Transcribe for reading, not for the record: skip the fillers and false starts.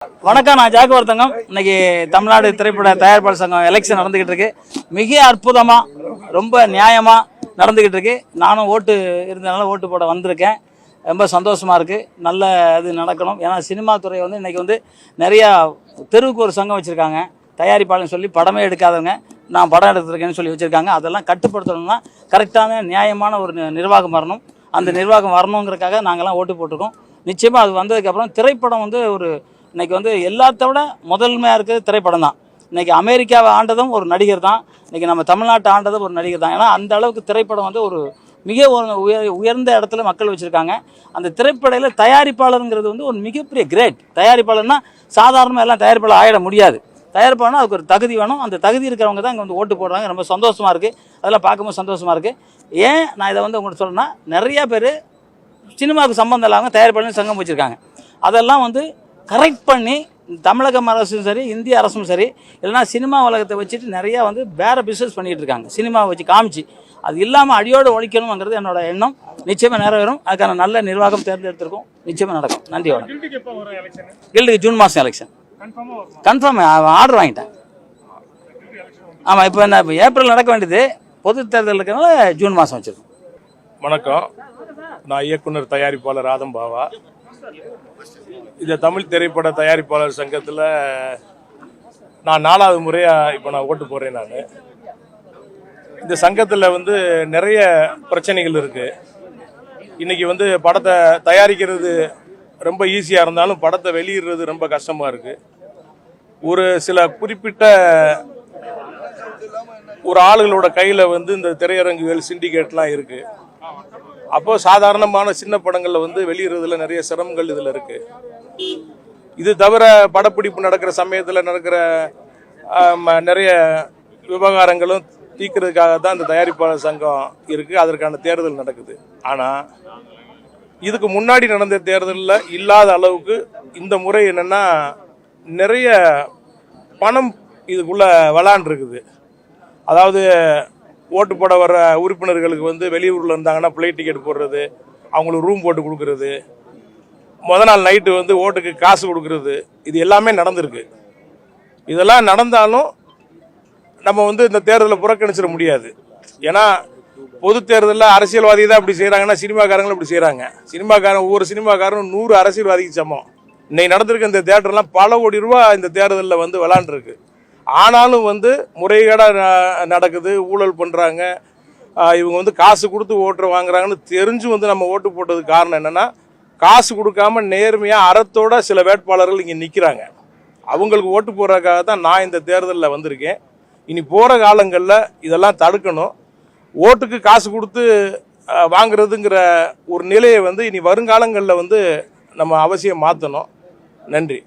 வணக்கம், நான் ஜாக்குவர்த்தங்கம். இன்னைக்கு தமிழ்நாடு திரைப்பட தயாரிப்பாளர் சங்கம் எலெக்ஷன் நடந்துகிட்டு இருக்கு. மிக அற்புதமா, ரொம்ப நியாயமா நடந்துகிட்டு இருக்கு. நானும் ஓட்டு இருந்தனால ஓட்டு போட வந்திருக்கேன். ரொம்ப சந்தோஷமா இருக்கு. நல்ல இது நடக்கணும். ஏன்னா சினிமா துறை வந்து இன்னைக்கு வந்து நிறையா தெருவுக்கு ஒரு சங்கம் வச்சிருக்காங்க. தயாரிப்பாளர்னு சொல்லி படமே எடுக்காதவங்க நான் படம் எடுத்துருக்கேன்னு சொல்லி வச்சிருக்காங்க. அதெல்லாம் கட்டுப்படுத்தணும்னா கரெக்டான நியாயமான ஒரு நிர்வாகம் வரணும். அந்த நிர்வாகம் வரணுங்கிறதுக்காக நாங்கள்லாம் ஓட்டு போட்டிருக்கோம். நிச்சயமாக அது வந்ததுக்கப்புறம் திரைப்படம் வந்து ஒரு இன்றைக்கி வந்து எல்லாத்த விட முதன்மையாக இருக்கிறது திரைப்படம் தான். இன்றைக்கி அமெரிக்காவை ஆண்டதும் ஒரு நடிகர் தான். இன்றைக்கி நம்ம தமிழ்நாட்டை ஆண்டதும் ஒரு நடிகர் தான். ஏன்னா அந்த அளவுக்கு திரைப்படம் வந்து ஒரு மிக உயர்ந்த இடத்துல மக்கள் வச்சுருக்காங்க. அந்த திரைப்படையில் தயாரிப்பாளருங்கிறது வந்து ஒரு மிகப்பெரிய கிரேட். தயாரிப்பாளர்னால் சாதாரணமாக எல்லாம் தயாரிப்பாளர் ஆகிட முடியாது. தயாரிப்பாளர்னா அதுக்கு ஒரு தகுதி வேணும். அந்த தகுதி இருக்கிறவங்க தான் இங்கே வந்து ஓட்டு போடுறாங்க. ரொம்ப சந்தோஷமாக இருக்குது. அதெல்லாம் பார்க்கும்போது சந்தோஷமாக இருக்குது. ஏன் நான் இதை வந்து உங்களுக்கு சொல்கிறேன்னா, நிறையா பேர் சினிமாவுக்கு சம்மந்தம் இல்லாமல் தயாரிப்பாளர் சங்கம் வச்சுருக்காங்க. அதெல்லாம் வந்து கரெக்ட் பண்ணி தமிழக அரசும் சரி, இந்திய அரசும் சரி, இல்லைனா சினிமா உலகத்தை வச்சுட்டு நிறையா வந்து வேறு பிஸ்னஸ் பண்ணிகிட்டு இருக்காங்க. சினிமாவை வச்சு காமிச்சு அது இல்லாமல் அடியோடு ஒழிக்கணுங்கிறது என்னோட எண்ணம். நிச்சயமாக நிறைவேறும். அதுக்கான நல்ல நிர்வாகம் தேர்ந்தெடுத்திருக்கோம். நிச்சயமாக நடக்கும். நன்றி. கில்டுக்கு ஜூன் மாதம் எலெக்ஷன் கன்ஃபார்ம். ஆர்டர் வாங்கிட்டேன். ஆமாம், இப்போ என்ன ஏப்ரல் நடக்க வேண்டியது, பொது தேர்தல் இருக்கிறனால ஜூன் மாதம் வச்சுருக்கோம். வணக்கம், நான் இயக்குனர் தயாரிப்பாளர் ஆதம்பாவா. இந்த தமிழ் திரைப்பட தயாரிப்பாளர் சங்கத்தில் நான் 4வது முறையாக இப்போ நான் ஓட்டு போடுறேன். நான் இந்த சங்கத்தில் வந்து நிறைய பிரச்சனைகள் இருக்குது. இன்றைக்கி வந்து படத்தை தயாரிக்கிறது ரொம்ப ஈஸியாக இருந்தாலும் படத்தை வெளியிடுறது ரொம்ப கஷ்டமாக இருக்குது. ஒரு சில குறிப்பிட்ட ஒரு ஆளுகளோட கையில் வந்து இந்த திரையரங்குகள் சிண்டிகேட்லாம் இருக்குது. அப்போது சாதாரணமான சின்ன படங்களில் வந்து வெளியிடுறதுல நிறைய சிரமங்கள் இதில் இருக்குது. இது தவிர படப்பிடிப்பு நடக்கிற சமயத்தில் நடக்கிற நிறைய விவகாரங்களும் தீர்க்கிறதுக்காக தான் இந்த தயாரிப்பாளர் சங்கம் இருக்குது. அதற்கான தேர்தல் நடக்குது. ஆனால் இதுக்கு முன்னாடி நடந்த தேர்தலில் இல்லாத அளவுக்கு இந்த முறை என்னென்னா நிறைய பணம் இதுக்குள்ளே விளாண்டுருக்குது. அதாவது ஓட்டு போட வர்ற உறுப்பினர்களுக்கு வந்து வெளியூரில் இருந்தாங்கன்னா ஃப்ளைட் டிக்கெட் போடுறது, அவங்களுக்கு ரூம் போட்டு கொடுக்கறது, முதல் நாள் நைட்டு வந்து ஓட்டுக்கு காசு கொடுக்கறது, இது எல்லாமே நடந்திருக்கு. இதெல்லாம் நடந்தாலும் நம்ம வந்து இந்த தேர்தலை புறக்கணிச்சிட முடியாது. ஏன்னா பொது தேர்தலில் அரசியல்வாதி தான் இப்படி செய்கிறாங்கன்னா சினிமாக்காரங்களும் இப்படி செய்கிறாங்க. ஒவ்வொரு சினிமாக்காரனும் 100 அரசியல்வாதிக்கு சமம். இன்னைக்கு நடந்திருக்க இந்த தேட்டர்லாம் பல கோடி ரூபா இந்த தேர்தலில் வந்து விளாண்டுருக்கு. ஆனாலும் வந்து முறைகேடாக நடக்குது, ஊழல் பண்ணுறாங்க, இவங்க வந்து காசு கொடுத்து ஓட்டு வாங்குறாங்கன்னு தெரிஞ்சு வந்து நம்ம ஓட்டு போட்டதுக்கு காரணம் என்னென்னா, காசு கொடுக்காம நேர்மையாக அறத்தோட சில வேட்பாளர்கள் இங்கே நிற்கிறாங்க. அவங்களுக்கு ஓட்டு போடுறதுக்காக தான் நான் இந்த தேர்தலில் வந்திருக்கேன். இனி போகிற காலங்களில் இதெல்லாம் தடுக்கணும். ஓட்டுக்கு காசு கொடுத்து வாங்குறதுங்கிற ஒரு நிலையை வந்து இனி வருங்காலங்களில் வந்து நம்ம அவசியம் மாற்றணும். நன்றி.